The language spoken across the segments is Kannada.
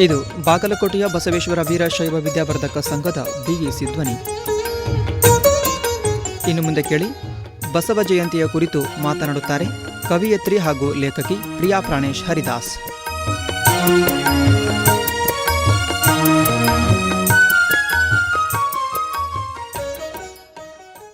ಇದು ಬಾಗಲಕೋಟೆಯ ಬಸವೇಶ್ವರ ವೀರಶೈವ ವಿದ್ಯಾವರ್ಧಕ ಸಂಘದ ಬಿಇಸಿ ಧ್ವನಿ. ಇನ್ನು ಮುಂದೆ ಕೇಳಿ, ಬಸವ ಜಯಂತಿಯ ಕುರಿತು ಮಾತನಾಡುತ್ತಾರೆ ಕವಿಯತ್ರಿ ಹಾಗೂ ಲೇಖಕಿ ಪ್ರಿಯಾ ಪ್ರಾಣೇಶ್ ಹರಿದಾಸ್.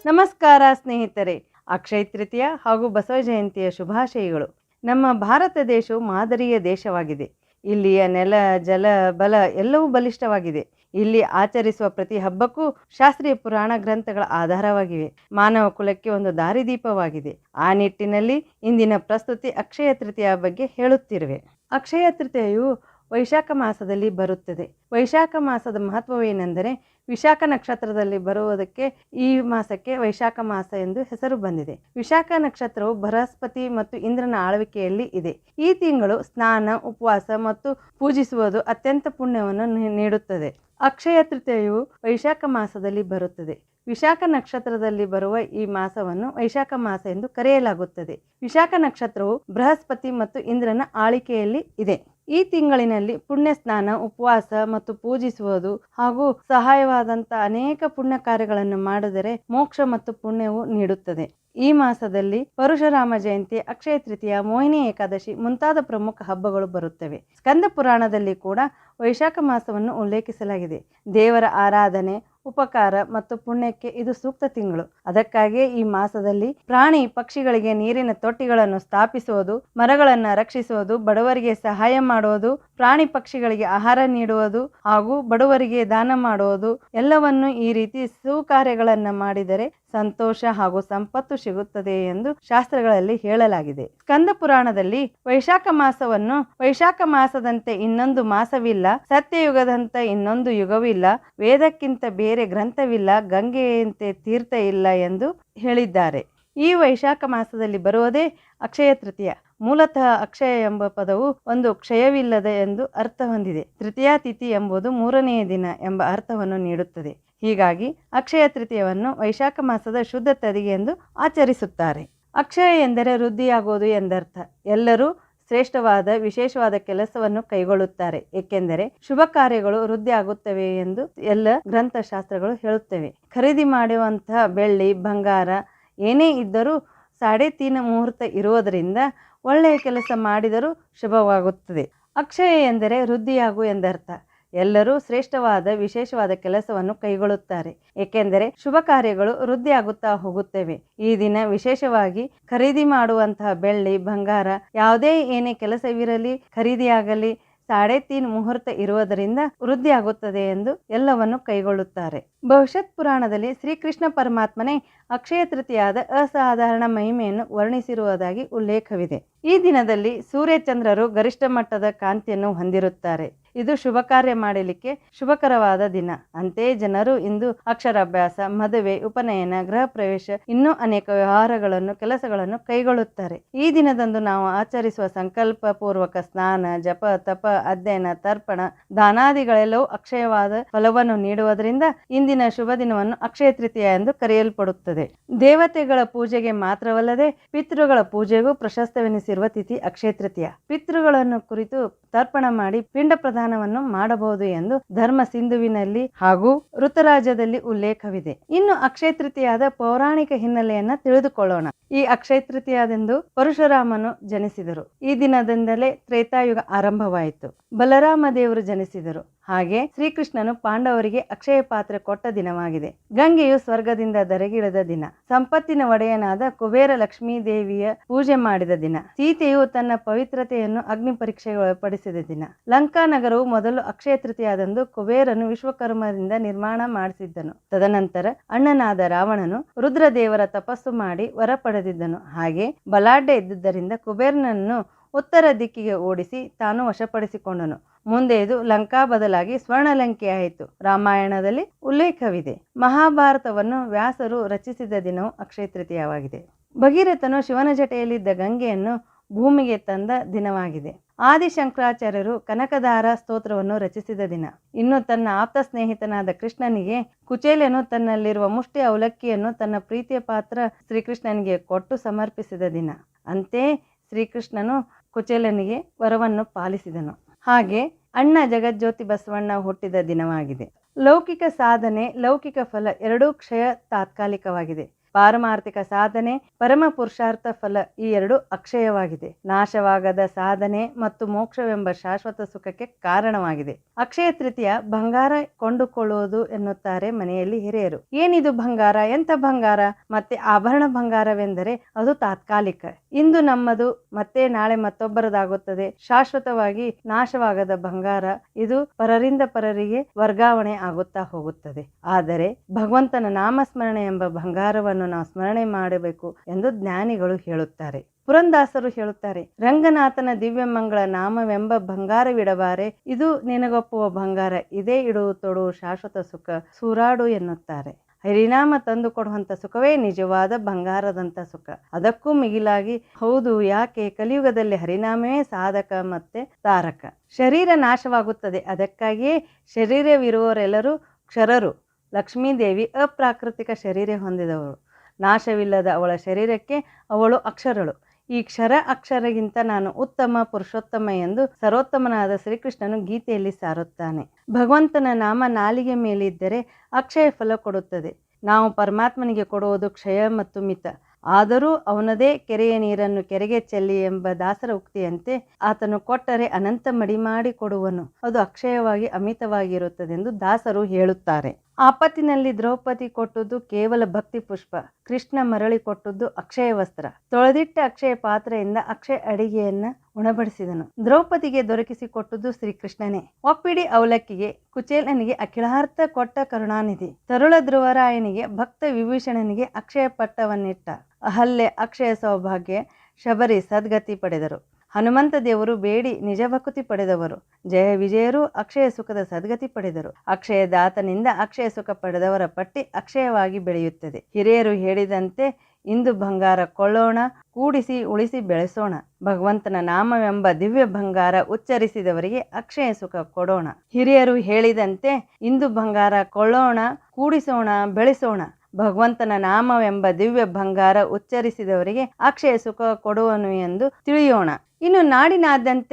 ನಮಸ್ಕಾರ ಸ್ನೇಹಿತರೆ, ಅಕ್ಷಯ ತೃತೀಯ ಹಾಗೂ ಬಸವ ಜಯಂತಿಯ ಶುಭಾಶಯಗಳು. ನಮ್ಮ ಭಾರತ ದೇಶವು ಮಾದರಿಯ ದೇಶವಾಗಿದೆ. ಇಲ್ಲಿಯ ನೆಲ, ಜಲ, ಬಲ ಎಲ್ಲವೂ ಬಲಿಷ್ಠವಾಗಿದೆ. ಇಲ್ಲಿ ಆಚರಿಸುವ ಪ್ರತಿ ಹಬ್ಬಕ್ಕೂ ಶಾಸ್ತ್ರೀಯ ಪುರಾಣ ಗ್ರಂಥಗಳ ಆಧಾರವಾಗಿವೆ. ಮಾನವ ಕುಲಕ್ಕೆ ಒಂದು ದಾರಿದೀಪವಾಗಿದೆ. ಆ ನಿಟ್ಟಿನಲ್ಲಿ ಇಂದಿನ ಪ್ರಸ್ತುತಿ ಅಕ್ಷಯ ತೃತೀಯ ಬಗ್ಗೆ ಹೇಳುತ್ತಿರುವೆ. ಅಕ್ಷಯ ತೃತೀಯವು ವೈಶಾಖ ಮಾಸದಲ್ಲಿ ಬರುತ್ತದೆ. ವೈಶಾಖ ಮಾಸದ ಮಹತ್ವವೇನೆಂದರೆ, ವಿಶಾಖ ನಕ್ಷತ್ರದಲ್ಲಿ ಬರುವುದಕ್ಕೆ ಈ ಮಾಸಕ್ಕೆ ವೈಶಾಖ ಮಾಸ ಎಂದು ಹೆಸರು ಬಂದಿದೆ. ವಿಶಾಖ ನಕ್ಷತ್ರವು ಬೃಹಸ್ಪತಿ ಮತ್ತು ಇಂದ್ರನ ಆಳ್ವಿಕೆಯಲ್ಲಿ ಇದೆ. ಈ ತಿಂಗಳು ಸ್ನಾನ, ಉಪವಾಸ ಮತ್ತು ಪೂಜಿಸುವುದು ಅತ್ಯಂತ ಪುಣ್ಯವನ್ನು ನೀಡುತ್ತದೆ. ಅಕ್ಷಯ ತೃತೀಯವು ವೈಶಾಖ ಮಾಸದಲ್ಲಿ ಬರುತ್ತದೆ. ವಿಶಾಖ ನಕ್ಷತ್ರದಲ್ಲಿ ಬರುವ ಈ ಮಾಸವನ್ನು ವೈಶಾಖ ಮಾಸ ಎಂದು ಕರೆಯಲಾಗುತ್ತದೆ. ವಿಶಾಖ ನಕ್ಷತ್ರವು ಬೃಹಸ್ಪತಿ ಮತ್ತು ಇಂದ್ರನ ಆಳ್ವಿಕೆಯಲ್ಲಿ ಇದೆ. ಈ ತಿಂಗಳಿನಲ್ಲಿ ಪುಣ್ಯ ಸ್ನಾನ, ಉಪವಾಸ ಮತ್ತು ಪೂಜಿಸುವುದು ಹಾಗೂ ಸಹಾಯವಾದಂಥ ಅನೇಕ ಪುಣ್ಯ ಕಾರ್ಯಗಳನ್ನು ಮಾಡಿದರೆ ಮೋಕ್ಷ ಮತ್ತು ಪುಣ್ಯವು ನೀಡುತ್ತದೆ. ಈ ಮಾಸದಲ್ಲಿ ಪರಶುರಾಮ ಜಯಂತಿ, ಅಕ್ಷಯ ತೃತೀಯ, ಮೋಹಿನಿ ಏಕಾದಶಿ ಮುಂತಾದ ಪ್ರಮುಖ ಹಬ್ಬಗಳು ಬರುತ್ತವೆ. ಸ್ಕಂದ ಪುರಾಣದಲ್ಲಿ ಕೂಡ ವೈಶಾಖ ಮಾಸವನ್ನು ಉಲ್ಲೇಖಿಸಲಾಗಿದೆ. ದೇವರ ಆರಾಧನೆ, ಉಪಕಾರ ಮತ್ತು ಪುಣ್ಯಕ್ಕೆ ಇದು ಸೂಕ್ತ ತಿಂಗಳು. ಅದಕ್ಕಾಗಿಯೇ ಈ ಮಾಸದಲ್ಲಿ ಪ್ರಾಣಿ ಪಕ್ಷಿಗಳಿಗೆ ನೀರಿನ ತೊಟ್ಟಿಗಳನ್ನು ಸ್ಥಾಪಿಸುವುದು, ಮರಗಳನ್ನು ರಕ್ಷಿಸುವುದು, ಬಡವರಿಗೆ ಸಹಾಯ ಮಾಡುವುದು, ಪ್ರಾಣಿ ಪಕ್ಷಿಗಳಿಗೆ ಆಹಾರ ನೀಡುವುದು ಹಾಗೂ ಬಡವರಿಗೆ ದಾನ ಮಾಡುವುದು ಎಲ್ಲವನ್ನು ಈ ರೀತಿ ಸುಕಾರ್ಯಗಳನ್ನು ಮಾಡಿದರೆ ಸಂತೋಷ ಹಾಗೂ ಸಂಪತ್ತು ಸಿಗುತ್ತದೆ ಎಂದು ಶಾಸ್ತ್ರಗಳಲ್ಲಿ ಹೇಳಲಾಗಿದೆ. ಸ್ಕಂದ ಪುರಾಣದಲ್ಲಿ ವೈಶಾಖ ಮಾಸವನ್ನು ವೈಶಾಖ ಮಾಸದಂತೆ ಇನ್ನೊಂದು ಮಾಸವಿಲ್ಲ, ಸತ್ಯಯುಗದಂತ ಇನ್ನೊಂದು ಯುಗವಿಲ್ಲ, ವೇದಕ್ಕಿಂತ ಬೇರೆ ಗ್ರಂಥವಿಲ್ಲ, ಗಂಗೆಯಂತೆ ತೀರ್ಥ ಇಲ್ಲ ಎಂದು ಹೇಳಿದ್ದಾರೆ. ಈ ವೈಶಾಖ ಮಾಸದಲ್ಲಿ ಬರುವುದೇ ಅಕ್ಷಯ ತೃತೀಯ. ಮೂಲತಃ ಅಕ್ಷಯ ಎಂಬ ಪದವು ಒಂದು ಕ್ಷಯವಿಲ್ಲದ ಎಂದು ಅರ್ಥ ಹೊಂದಿದೆ. ತೃತೀಯ ತಿಥಿ ಎಂಬುದು ಮೂರನೆಯ ದಿನ ಎಂಬ ಅರ್ಥವನ್ನು ನೀಡುತ್ತದೆ. ಹೀಗಾಗಿ ಅಕ್ಷಯ ತೃತೀಯವನ್ನು ವೈಶಾಖ ಮಾಸದ ಶುದ್ಧ ತದಿಗೆ ಎಂದು ಆಚರಿಸುತ್ತಾರೆ. ಅಕ್ಷಯ ಎಂದರೆ ವೃದ್ಧಿಯಾಗುವುದು ಎಂದರ್ಥ. ಎಲ್ಲರೂ ಶ್ರೇಷ್ಠವಾದ ವಿಶೇಷವಾದ ಕೆಲಸವನ್ನು ಕೈಗೊಳ್ಳುತ್ತಾರೆ, ಏಕೆಂದರೆ ಶುಭ ಕಾರ್ಯಗಳು ವೃದ್ಧಿ ಆಗುತ್ತವೆ ಎಂದು ಎಲ್ಲ ಗ್ರಂಥಶಾಸ್ತ್ರಗಳು ಹೇಳುತ್ತವೆ. ಖರೀದಿ ಮಾಡುವಂತಹ ಬೆಳ್ಳಿ, ಬಂಗಾರ ಏನೇ ಇದ್ದರೂ 3.5 ಮುಹೂರ್ತ ಇರುವುದರಿಂದ ಒಳ್ಳೆಯ ಕೆಲಸ ಮಾಡಿದರೂ ಶುಭವಾಗುತ್ತದೆ. ಅಕ್ಷಯ ಎಂದರೆ ವೃದ್ಧಿಯಾಗು ಎಂದರ್ಥ. ಎಲ್ಲರೂ ಶ್ರೇಷ್ಠವಾದ ವಿಶೇಷವಾದ ಕೆಲಸವನ್ನು ಕೈಗೊಳ್ಳುತ್ತಾರೆ, ಏಕೆಂದರೆ ಶುಭ ಕಾರ್ಯಗಳು ವೃದ್ಧಿಯಾಗುತ್ತಾ ಹೋಗುತ್ತವೆ. ಈ ದಿನ ವಿಶೇಷವಾಗಿ ಖರೀದಿ ಮಾಡುವಂತಹ ಬೆಳ್ಳಿ, ಬಂಗಾರ ಯಾವುದೇ ಏನೇ ಕೆಲಸವಿರಲಿ, ಖರೀದಿಯಾಗಲಿ 3.5 ಮುಹೂರ್ತ ಇರುವುದರಿಂದ ವೃದ್ಧಿಯಾಗುತ್ತದೆ ಎಂದು ಎಲ್ಲವನ್ನು ಕೈಗೊಳ್ಳುತ್ತಾರೆ. ಭವಿಷ್ಯತ್ ಪುರಾಣದಲ್ಲಿ ಶ್ರೀಕೃಷ್ಣ ಪರಮಾತ್ಮನೇ ಅಕ್ಷಯ ತೃತೀಯಾದ ಅಸಾಧಾರಣ ಮಹಿಮೆಯನ್ನು ವರ್ಣಿಸಿರುವುದಾಗಿ ಉಲ್ಲೇಖವಿದೆ. ಈ ದಿನದಲ್ಲಿ ಸೂರ್ಯಚಂದ್ರರು ಗರಿಷ್ಠ ಮಟ್ಟದ ಕಾಂತಿಯನ್ನು ಹೊಂದಿರುತ್ತಾರೆ. ಇದು ಶುಭ ಕಾರ್ಯ ಮಾಡಲಿಕ್ಕೆ ಶುಭಕರವಾದ ದಿನ. ಅಂತೆಯೇ ಜನರು ಇಂದು ಅಕ್ಷರಾಭ್ಯಾಸ, ಮದುವೆ, ಉಪನಯನ, ಗೃಹ ಪ್ರವೇಶ ಇನ್ನೂ ಅನೇಕ ವ್ಯವಹಾರಗಳನ್ನು, ಕೆಲಸಗಳನ್ನು ಕೈಗೊಳ್ಳುತ್ತಾರೆ. ಈ ದಿನದಂದು ನಾವು ಆಚರಿಸುವ ಸಂಕಲ್ಪ ಪೂರ್ವಕ ಸ್ನಾನ, ಜಪ, ತಪ, ಅಧ್ಯಯನ, ತರ್ಪಣ, ದಾನಾದಿಗಳೆಲ್ಲವೂ ಅಕ್ಷಯವಾದ ಫಲವನ್ನು ನೀಡುವುದರಿಂದ ಇಂದಿನ ಶುಭ ದಿನವನ್ನು ಅಕ್ಷಯ ತೃತೀಯ ಎಂದು ಕರೆಯಲ್ಪಡುತ್ತದೆ. ದೇವತೆಗಳ ಪೂಜೆಗೆ ಮಾತ್ರವಲ್ಲದೆ ಪಿತೃಗಳ ಪೂಜೆಗೂ ಪ್ರಶಸ್ತವೆನಿಸಿರುವ ತಿಥಿ ಅಕ್ಷಯ ತೃತೀಯ. ಪಿತೃಗಳನ್ನು ಕುರಿತು ತರ್ಪಣ ಮಾಡಿ ಪಿಂಡ ಪ್ರದಾನವನ್ನು ಮಾಡಬಹುದು ಎಂದು ಧರ್ಮ ಸಿಂಧುವಿನಲ್ಲಿ ಹಾಗೂ ಋತುರಾಜ್ಯದಲ್ಲಿ ಉಲ್ಲೇಖವಿದೆ. ಇನ್ನು ಅಕ್ಷಯ ತೃತೀಯದ ಪೌರಾಣಿಕ ಹಿನ್ನೆಲೆಯನ್ನ ತಿಳಿದುಕೊಳ್ಳೋಣ. ಈ ಅಕ್ಷಯ ತೃತೀಯದಂದು ಪರಶುರಾಮನು ಜನಿಸಿದರು. ಈ ದಿನದಿಂದಲೇ ತ್ರೇತಾಯುಗ ಆರಂಭವಾಯಿತು. ಬಲರಾಮ ದೇವರು ಜನಿಸಿದರು. ಹಾಗೆ ಶ್ರೀಕೃಷ್ಣನು ಪಾಂಡವರಿಗೆ ಅಕ್ಷಯ ಪಾತ್ರೆ ಕೊಟ್ಟ ದಿನವಾಗಿದೆ. ಗಂಗೆಯು ಸ್ವರ್ಗದಿಂದ ಧರೆಗಿಳಿದ ದಿನ. ಸಂಪತ್ತಿನ ಒಡೆಯನಾದ ಕುಬೇರ ಲಕ್ಷ್ಮೀ ದೇವಿಯ ಪೂಜೆ ಮಾಡಿದ ದಿನ. ಸೀತೆಯು ತನ್ನ ಪವಿತ್ರತೆಯನ್ನು ಅಗ್ನಿ ಪರೀಕ್ಷೆಗೆ ಒಳಪಡಿಸಿದ ದಿನ. ಲಂಕಾ ನಗರವು ಮೊದಲು ಅಕ್ಷಯ ತೃತೀಯದಂದು ಕುಬೇರನು ವಿಶ್ವಕರ್ಮದಿಂದ ನಿರ್ಮಾಣ ಮಾಡಿಸಿದ್ದನು. ತದನಂತರ ಅಣ್ಣನಾದ ರಾವಣನು ರುದ್ರದೇವರ ತಪಸ್ಸು ಮಾಡಿ ವರ ಪಡೆದಿದ್ದನು. ಹಾಗೆ ಬಲಾಢ್ಯ ಇದ್ದುದರಿಂದ ಕುಬೇರನನ್ನು ಉತ್ತರ ದಿಕ್ಕಿಗೆ ಓಡಿಸಿ ತಾನು ವಶಪಡಿಸಿಕೊಂಡನು. ಮುಂದೆ ಇದು ಲಂಕಾ ಬದಲಾಗಿ ಸ್ವರ್ಣಲಂಕೆಯಾಯಿತು. ರಾಮಾಯಣದಲ್ಲಿ ಉಲ್ಲೇಖವಿದೆ. ಮಹಾಭಾರತವನ್ನು ವ್ಯಾಸರು ರಚಿಸಿದ ದಿನವು ಅಕ್ಷಯ ತೃತೀಯವಾಗಿದೆ. ಭಗೀರಥನು ಶಿವನ ಜಟೆಯಲ್ಲಿದ್ದ ಗಂಗೆಯನ್ನು ಭೂಮಿಗೆ ತಂದ ದಿನವಾಗಿದೆ. ಆದಿಶಂಕರಾಚಾರ್ಯರು ಕನಕಧಾರ ಸ್ತೋತ್ರವನ್ನು ರಚಿಸಿದ ದಿನ. ಇನ್ನು ತನ್ನ ಆಪ್ತ ಸ್ನೇಹಿತನಾದ ಕೃಷ್ಣನಿಗೆ ಕುಚೇಲನು ತನ್ನಲ್ಲಿರುವ ಮುಷ್ಟಿ ಅವಲಕ್ಕಿಯನ್ನು ತನ್ನ ಪ್ರೀತಿಯ ಪಾತ್ರ ಶ್ರೀಕೃಷ್ಣನಿಗೆ ಕೊಟ್ಟು ಸಮರ್ಪಿಸಿದ ದಿನ. ಅಂತೆಯೇ ಶ್ರೀಕೃಷ್ಣನು ಕುಚೇಲನಿಗೆ ವರವನ್ನು ಪಾಲಿಸಿದನು. ಹಾಗೆ ಅಣ್ಣ ಜಗಜ್ಯೋತಿ ಬಸವಣ್ಣ ಹುಟ್ಟಿದ ದಿನವಾಗಿದೆ. ಲೌಕಿಕ ಸಾಧನೆ, ಲೌಕಿಕ ಫಲ ಎರಡೂ ಕ್ಷಯ ತಾತ್ಕಾಲಿಕವಾಗಿದೆ. ಪಾರಮಾರ್ಥಿಕ ಸಾಧನೆ, ಪರಮ ಪುರುಷಾರ್ಥ ಫಲ ಈ ಎರಡು ಅಕ್ಷಯವಾಗಿದೆ. ನಾಶವಾಗದ ಸಾಧನೆ ಮತ್ತು ಮೋಕ್ಷವೆಂಬ ಶಾಶ್ವತ ಸುಖಕ್ಕೆ ಕಾರಣವಾಗಿದೆ. ಅಕ್ಷಯ ತೃತೀಯ ಬಂಗಾರ ಕೊಂಡುಕೊಳ್ಳುವುದು ಎನ್ನುತ್ತಾರೆ ಮನೆಯಲ್ಲಿ ಹಿರಿಯರು. ಏನಿದು ಬಂಗಾರ? ಎಂಥ ಬಂಗಾರ? ಮತ್ತೆ ಆಭರಣ ಬಂಗಾರವೆಂದರೆ ಅದು ತಾತ್ಕಾಲಿಕ. ಇಂದು ನಮ್ಮದು, ಮತ್ತೆ ನಾಳೆ ಮತ್ತೊಬ್ಬರದಾಗುತ್ತದೆ. ಶಾಶ್ವತವಾಗಿ ನಾಶವಾಗದ ಬಂಗಾರ ಇದು ಪರರಿಂದ ಪರರಿಗೆ ವರ್ಗಾವಣೆ ಆಗುತ್ತಾ ಹೋಗುತ್ತದೆ. ಆದರೆ ಭಗವಂತನ ನಾಮಸ್ಮರಣೆ ಎಂಬ ಬಂಗಾರವನ್ನು ನಾವು ಸ್ಮರಣೆ ಮಾಡಬೇಕು ಎಂದು ಜ್ಞಾನಿಗಳು ಹೇಳುತ್ತಾರೆ. ಪುರಂದಾಸರು ಹೇಳುತ್ತಾರೆ, ರಂಗನಾಥನ ದಿವ್ಯಮಂಗಳ ನಾಮವೆಂಬ ಬಂಗಾರವಿಡಬಾರೆ, ಇದು ನಿನಗೊಪ್ಪುವ ಬಂಗಾರ, ಇದೇ ಇಡುವು ತೊಡು ಶಾಶ್ವತ ಸುಖ ಸೂರಾಡು ಎನ್ನುತ್ತಾರೆ. ಹರಿನಾಮ ತಂದು ಕೊಡುವಂಥ ಸುಖವೇ ನಿಜವಾದ ಬಂಗಾರದಂಥ ಸುಖ. ಅದಕ್ಕೂ ಮಿಗಿಲಾಗಿ ಹೌದು, ಯಾಕೆ ಕಲಿಯುಗದಲ್ಲಿ ಹರಿನಾಮವೇ ಸಾಧಕ ಮತ್ತೆ ತಾರಕ. ಶರೀರ ನಾಶವಾಗುತ್ತದೆ, ಅದಕ್ಕಾಗಿಯೇ ಶರೀರವಿರುವವರೆಲ್ಲರೂ ಕ್ಷರರು. ಲಕ್ಷ್ಮೀದೇವಿ ಅಪ್ರಾಕೃತಿಕ ಶರೀರ ಹೊಂದಿದವರು. ನಾಶವಿಲ್ಲದ ಅವಳ ಶರೀರಕ್ಕೆ ಅವಳು ಅಕ್ಷರಳು. ಈ ಕ್ಷರ ಅಕ್ಷರಗಿಂತ ನಾನು ಉತ್ತಮ, ಪುರುಷೋತ್ತಮ ಎಂದು ಸರ್ವೋತ್ತಮನಾದ ಶ್ರೀಕೃಷ್ಣನು ಗೀತೆಯಲ್ಲಿ ಸಾರುತ್ತಾನೆ. ಭಗವಂತನ ನಾಮ ನಾಲಿಗೆ ಮೇಲಿದ್ದರೆ ಅಕ್ಷಯ ಫಲ ಕೊಡುತ್ತದೆ. ನಾವು ಪರಮಾತ್ಮನಿಗೆ ಕೊಡುವುದು ಕ್ಷಯ ಮತ್ತು ಮಿತ. ಆದರೂ ಅವನದೇ ಕೆರೆಯ ನೀರನ್ನು ಕೆರೆಗೆ ಚೆಲ್ಲಿ ಎಂಬ ದಾಸರ ಉಕ್ತಿಯಂತೆ ಆತನು ಕೊಟ್ಟರೆ ಅನಂತ ಮಡಿಮಾಡಿ ಕೊಡುವನು, ಅದು ಅಕ್ಷಯವಾಗಿ ಅಮಿತವಾಗಿರುತ್ತದೆಂದು ದಾಸರು ಹೇಳುತ್ತಾರೆ. ಆಪತ್ತಿನಲ್ಲಿ ದ್ರೌಪದಿ ಕೊಟ್ಟದ್ದು ಕೇವಲ ಭಕ್ತಿ ಪುಷ್ಪ, ಕೃಷ್ಣ ಮರಳಿ ಕೊಟ್ಟದ್ದು ಅಕ್ಷಯ ವಸ್ತ್ರ. ತೊಳೆದಿಟ್ಟ ಅಕ್ಷಯ ಪಾತ್ರೆಯಿಂದ ಅಕ್ಷಯ ಅಡಿಗೆಯನ್ನ ಉಣಬಡಿಸಿದನು. ದ್ರೌಪದಿಗೆ ದೊರಕಿಸಿಕೊಟ್ಟದ್ದು ಶ್ರೀಕೃಷ್ಣನೇ. ಒಪ್ಪಿಡಿ ಅವಲಕ್ಕಿಗೆ ಕುಚೇಲನಿಗೆ ಅಖಿಲಾರ್ಥ ಕೊಟ್ಟ ಕರುಣಾನಿಧಿ. ತರುಳ ಧ್ರುವರಾಯನಿಗೆ ಭಕ್ತ ವಿಭೀಷಣನಿಗೆ ಅಕ್ಷಯ ಪಟ್ಟವನ್ನಿಟ್ಟ. ಅಹಲ್ಯೆ ಅಕ್ಷಯ ಸೌಭಾಗ್ಯ, ಶಬರಿ ಸದ್ಗತಿ ಪಡೆದರು. ಹನುಮಂತ ದೇವರು ಬೇಡಿ ನಿಜ ಭಕ್ತಿ ಪಡೆದವರು. ಜಯ ವಿಜಯರು ಅಕ್ಷಯ ಸುಖದ ಸದ್ಗತಿ ಪಡೆದರು. ಅಕ್ಷಯ ದಾತನಿಂದ ಅಕ್ಷಯ ಸುಖ ಪಡೆದವರ ಪಟ್ಟಿ ಅಕ್ಷಯವಾಗಿ ಬೆಳೆಯುತ್ತದೆ. ಹಿರಿಯರು ಹೇಳಿದಂತೆ ಇಂದು ಬಂಗಾರ ಕೊಳ್ಳೋಣ, ಕೂಡಿಸಿ ಉಳಿಸಿ ಬೆಳೆಸೋಣ. ಭಗವಂತನ ನಾಮವೆಂಬ ದಿವ್ಯ ಬಂಗಾರ ಉಚ್ಚರಿಸಿದವರಿಗೆ ಅಕ್ಷಯ ಸುಖ ಕೊಡೋಣ. ಹಿರಿಯರು ಹೇಳಿದಂತೆ ಇಂದು ಬಂಗಾರ ಕೊಳ್ಳೋಣ, ಕೂಡಿಸೋಣ, ಬೆಳೆಸೋಣ. ಭಗವಂತನ ನಾಮವೆಂಬ ದಿವ್ಯ ಬಂಗಾರ ಉಚ್ಚರಿಸಿದವರಿಗೆ ಅಕ್ಷಯ ಸುಖ ಕೊಡುವನು ಎಂದು ತಿಳಿಯೋಣ. ಇನ್ನು ನಾಡಿನಾದ್ಯಂತ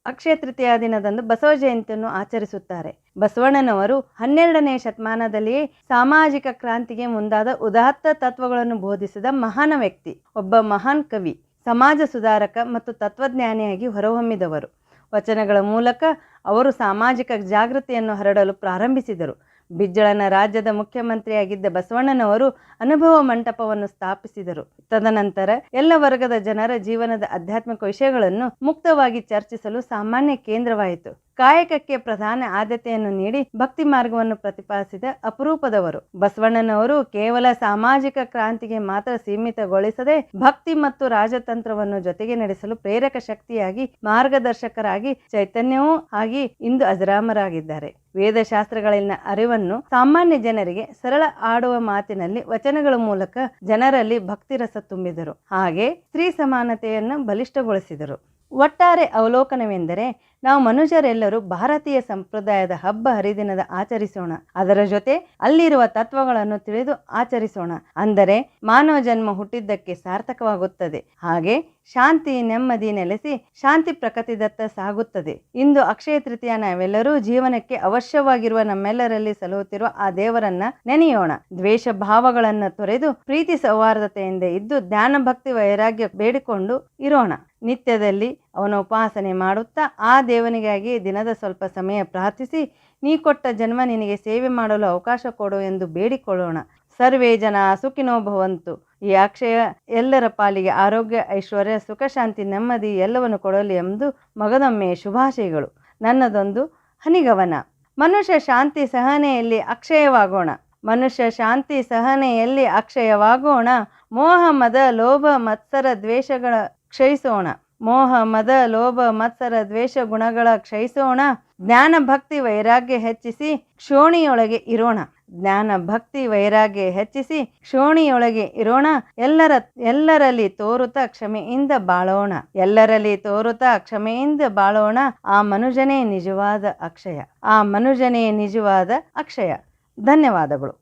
ಅಕ್ಷಯ ತೃತೀಯ ದಿನದಂದು ಬಸವ ಜಯಂತಿಯನ್ನು ಆಚರಿಸುತ್ತಾರೆ. ಬಸವಣ್ಣನವರು 12ನೇ ಶತಮಾನದಲ್ಲಿಯೇ ಸಾಮಾಜಿಕ ಕ್ರಾಂತಿಗೆ ಮುಂದಾದ ಉದಾತ್ತ ತತ್ವಗಳನ್ನು ಬೋಧಿಸಿದ ಮಹಾನ್ ವ್ಯಕ್ತಿ. ಒಬ್ಬ ಮಹಾನ್ ಕವಿ, ಸಮಾಜ ಸುಧಾರಕ ಮತ್ತು ತತ್ವಜ್ಞಾನಿಯಾಗಿ ಹೊರಹೊಮ್ಮಿದವರು. ವಚನಗಳ ಮೂಲಕ ಅವರು ಸಾಮಾಜಿಕ ಜಾಗೃತಿಯನ್ನು ಹರಡಲು ಪ್ರಾರಂಭಿಸಿದರು. ಬಿಜ್ಜಳನ ರಾಜ್ಯದ ಮುಖ್ಯಮಂತ್ರಿಯಾಗಿದ್ದ ಬಸವಣ್ಣನವರು ಅನುಭವ ಮಂಟಪವನ್ನು ಸ್ಥಾಪಿಸಿದರು. ತದನಂತರ ಎಲ್ಲ ವರ್ಗದ ಜನರ ಜೀವನದ ಆಧ್ಯಾತ್ಮಿಕ ವಿಷಯಗಳನ್ನು ಮುಕ್ತವಾಗಿ ಚರ್ಚಿಸಲು ಸಾಮಾನ್ಯ ಕೇಂದ್ರವಾಯಿತು. ಕಾಯಕಕ್ಕೆ ಪ್ರಧಾನ ಆದ್ಯತೆಯನ್ನು ನೀಡಿ ಭಕ್ತಿ ಮಾರ್ಗವನ್ನು ಪ್ರತಿಪಾದಿಸಿದ ಅಪರೂಪದವರು. ಬಸವಣ್ಣನವರು ಕೇವಲ ಸಾಮಾಜಿಕ ಕ್ರಾಂತಿಗೆ ಮಾತ್ರ ಸೀಮಿತಗೊಳಿಸದೆ ಭಕ್ತಿ ಮತ್ತು ರಾಜತಂತ್ರವನ್ನು ಜೊತೆಗೆ ನಡೆಸಲು ಪ್ರೇರಕ ಶಕ್ತಿಯಾಗಿ, ಮಾರ್ಗದರ್ಶಕರಾಗಿ, ಚೈತನ್ಯವೂ ಆಗಿ ಇಂದು ಅಜರಾಮರಾಗಿದ್ದಾರೆ. ವೇದಶಾಸ್ತ್ರಗಳಲ್ಲಿನ ಅರಿವನ್ನು ಸಾಮಾನ್ಯ ಜನರಿಗೆ ಸರಳ ಆಡುವ ಮಾತಿನಲ್ಲಿ ವಚನಗಳ ಮೂಲಕ ಜನರಲ್ಲಿ ಭಕ್ತಿರಸ ತುಂಬಿದರು. ಹಾಗೆ ಸ್ತ್ರೀ ಸಮಾನತೆಯನ್ನು ಬಲಿಷ್ಠಗೊಳಿಸಿದರು. ಒಟ್ಟಾರೆ ಅವಲೋಕನವೆಂದರೆ ನಾವು ಮನುಷ್ಯರೆಲ್ಲರೂ ಭಾರತೀಯ ಸಂಪ್ರದಾಯದ ಹಬ್ಬ ಹರಿದಿನದ ಆಚರಿಸೋಣ. ಅದರ ಜೊತೆ ಅಲ್ಲಿರುವ ತತ್ವಗಳನ್ನು ತಿಳಿದು ಆಚರಿಸೋಣ. ಅಂದರೆ ಮಾನವ ಜನ್ಮ ಹುಟ್ಟಿದ್ದಕ್ಕೆ ಸಾರ್ಥಕವಾಗುತ್ತದೆ. ಹಾಗೆ ಶಾಂತಿ ನೆಮ್ಮದಿ ನೆಲೆಸಿ ಶಾಂತಿ ಪ್ರಕೃತಿದತ್ತ ಸಾಗುತ್ತದೆ. ಇಂದು ಅಕ್ಷಯ ತೃತೀಯ ನಾವೆಲ್ಲರೂ ಜೀವನಕ್ಕೆ ಅವಶ್ಯವಾಗಿರುವ ನಮ್ಮೆಲ್ಲರಲ್ಲಿ ಸಲಹುತ್ತಿರುವ ಆ ದೇವರನ್ನ ನೆನೆಯೋಣ. ದ್ವೇಷ ಭಾವಗಳನ್ನು ತೊರೆದು ಪ್ರೀತಿ ಸೌಹಾರ್ದತೆಯಿಂದ ಇದ್ದು ಜ್ಞಾನ ಭಕ್ತಿ ವೈರಾಗ್ಯ ಬೇಡಿಕೊಂಡು ಇರೋಣ. ನಿತ್ಯದಲ್ಲಿ ಅವನ ಉಪಾಸನೆ ಮಾಡುತ್ತಾ ಆ ದೇವನಿಗಾಗಿ ದಿನದ ಸ್ವಲ್ಪ ಸಮಯ ಪ್ರಾರ್ಥಿಸಿ ನೀ ಕೊಟ್ಟ ಜನ್ಮ ನಿನಗೆ ಸೇವೆ ಮಾಡಲು ಅವಕಾಶ ಕೊಡು ಎಂದು ಬೇಡಿಕೊಳ್ಳೋಣ. ಸರ್ವೇ ಜನ ಸುಖಿನೋ ಭವಂತು. ಈ ಅಕ್ಷಯ ಎಲ್ಲರ ಪಾಲಿಗೆ ಆರೋಗ್ಯ, ಐಶ್ವರ್ಯ, ಸುಖ, ಶಾಂತಿ, ನೆಮ್ಮದಿ ಎಲ್ಲವನ್ನು ಕೊಡಲಿ ಎಂದು ಮಗದೊಮ್ಮೆ ಶುಭಾಶಯಗಳು. ನನ್ನದೊಂದು ಹನಿಗವನ. ಮನುಷ್ಯ ಶಾಂತಿ ಸಹನೆಯಲ್ಲಿ ಅಕ್ಷಯವಾಗೋಣ. ಮನುಷ್ಯ ಶಾಂತಿ ಸಹನೆಯಲ್ಲಿ ಅಕ್ಷಯವಾಗೋಣ. ಮೋಹ ಮದ ಲೋಭ ಮತ್ಸರ ದ್ವೇಷಗಳ ಕ್ಷಯಿಸೋಣ. ಮೋಹ ಮದ ಲೋಭ ಮತ್ಸರ ದ್ವೇಷ ಗುಣಗಳ ಕ್ಷಯಿಸೋಣ. ಜ್ಞಾನ ಭಕ್ತಿ ವೈರಾಗ್ಯ ಹೆಚ್ಚಿಸಿ ಕ್ಷೋಣಿಯೊಳಗೆ ಇರೋಣ. ಜ್ಞಾನ ಭಕ್ತಿ ವೈರಾಗ್ಯ ಹೆಚ್ಚಿಸಿ ಕ್ಷೋಣಿಯೊಳಗೆ ಇರೋಣ. ಎಲ್ಲರಲ್ಲಿ ತೋರುತ್ತಾ ಕ್ಷಮೆಯಿಂದ ಬಾಳೋಣ. ಎಲ್ಲರಲ್ಲಿ ತೋರುತ್ತಾ ಕ್ಷಮೆಯಿಂದ ಬಾಳೋಣ. ಆ ಮನುಜನೇ ನಿಜವಾದ ಅಕ್ಷಯ. ಆ ಮನುಜನೇ ನಿಜವಾದ ಅಕ್ಷಯ. ಧನ್ಯವಾದಗಳು.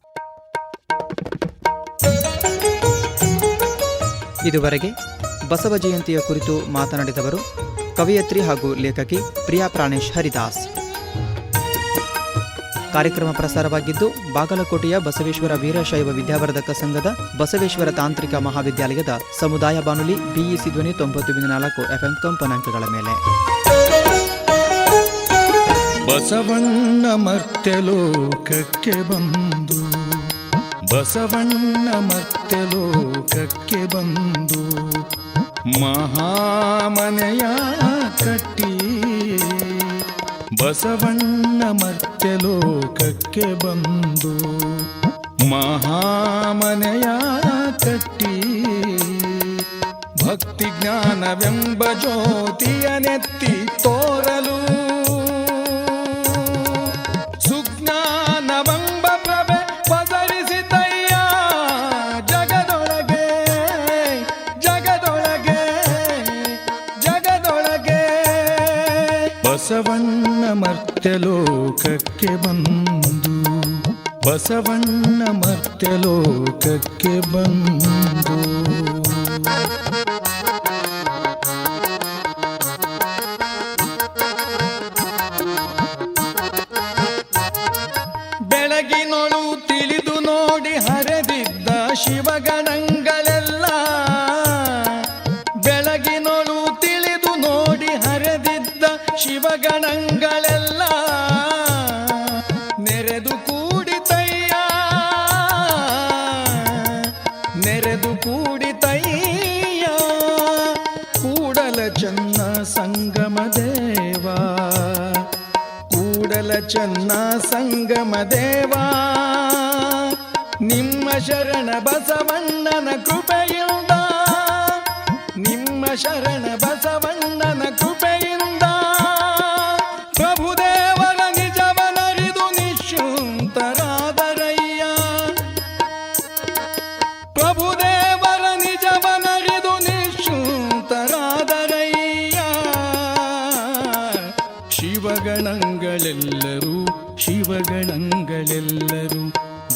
ಇದುವರೆಗೆ ಬಸವ ಜಯಂತಿಯ ಕುರಿತು ಮಾತನಾಡಿದವರು ಕವಯತ್ರಿ ಹಾಗೂ ಲೇಖಕಿ ಪ್ರಿಯಾ ಪ್ರಾಣೇಶ್ ಹರಿದಾಸ್. ಕಾರ್ಯಕ್ರಮ ಪ್ರಸಾರವಾಗಿದ್ದು ಬಾಗಲಕೋಟೆಯ ಬಸವೇಶ್ವರ ವೀರಶೈವ ವಿದ್ಯಾವರ್ಧಕ ಸಂಘದ ಬಸವೇಶ್ವರ ತಾಂತ್ರಿಕ ಮಹಾವಿದ್ಯಾಲಯದ ಸಮುದಾಯ ಬಾನುಲಿ BEC ಧ್ವನಿ 90.4 FM ಕಂಪನಾಂಕಗಳ ಮೇಲೆ. ಬಸವಣ್ಣ ಮರ್ತ್ಯಲೋಕಕ್ಕೆ ಬಂದು, ಬಸವಣ್ಣ ಮರ್ತ್ಯಲೋಕಕ್ಕೆ ಬಂದು, ಮಹಾಮನೆಯ ಕಟ್ಟಿ, ಬಸವಣ್ಣ ಮರ್ತ್ಯಲೋಕಕ್ಕೆ ಬಂದು, ಮಹಾಮನೆಯ ಕಟ್ಟಿ, ಭಕ್ತಿ ಜ್ಞಾನವೆಂಬ ಜ್ಯೋತಿಯ ನೆತ್ತಿ ತೋರಲು, ಸುಜ್ಞಾನವೆಂಬ ಪ್ರಭೆ ಪಸರಿಸಿತಯ್ಯ ಜಗದೊಳಗೆ, ಜಗದೊಳಗೆ, ಜಗದೊಳಗೆ. ಬಸವಣ್ಣ ಮರ್ತ್ಯಲೋಕಕ್ಕೆ ಬಂದು, ಬಸವಣ್ಣ ಮರ್ತ್ಯಲೋಕಕ್ಕೆ ಬಂದು. ಬೆಳಗಿನೊಳು ತಿಳಿದು ನೋಡಿ ಹರಿದಿದ್ದ ಶಿವಗಣಗಳೆಲ್ಲ, ಬೆಳಗಿನೊಳು ತಿಳಿದು ನೋಡಿ ಹರಿದಿದ್ದ ಶಿವಗಣಗಳೆಲ್ಲ ನೆರೆದು ಕೂಡಿತಯ್ಯ, ನೆರೆದು ಕೂಡಿತಯ್ಯ ಕೂಡಲ ಚೆನ್ನ ಸಂಗಮ ದೇವ, ಕೂಡಲ ಚೆನ್ನ ಸಂಗಮ ದೇವ. ನಿಮ್ಮ ಶರಣ ಬಸವಣ್ಣನ ಕೃಪೆಯಿಂದ, ನಿಮ್ಮ ಶರಣ ಬಸವಣ್ಣನ ಕೃಪೆಯಿಂದ ಪ್ರಭುದೇವರ ನಿಜವನರಿದು ನಿಶ್ಚಿಂತರಾದರಯ್ಯ, ಪ್ರಭುದೇವರ ನಿಜವನರಿದು ನಿಶ್ಚಿಂತರಾದರಯ್ಯ. ಶಿವಗಣಗಳೆಲ್ಲರೂ, ಶಿವಗಣಗಳೆಲ್ಲರೂ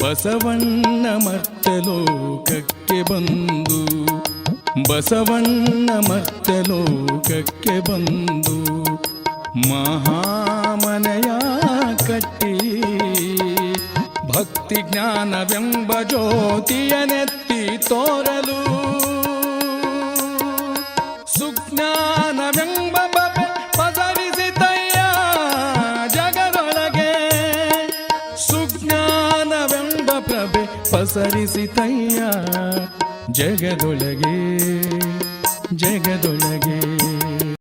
ಬಸವಣ್ಣ ಮರ್ತ್ಯಲೋಕಕ್ಕೆ ಬಂದು, ಬಸವಣ್ಣ ಮರ್ತ್ಯಲೋಕಕ್ಕೆ ಬಂದು, ಮಹಾಮನೆಯ ಕಟ್ಟಿ, ಭಕ್ತಿ ಜ್ಞಾನವೆಂಬ ಜ್ಯೋತಿಯ ನೆತ್ತಿ ತೋರಲು, ಸುಜ್ಞಾನವೆಂಬ ಬಬೆ ಪಸರಿಸಿತಯ್ಯ ಜಗದೊಳಗೆ, ಸುಜ್ಞಾನವೆಂಬ ಪ್ರಭೆ ಪಸರಿಸಿತಯ್ಯ ಜಗದೊಳಗೆ, ಜಗದೊಳಗೆ.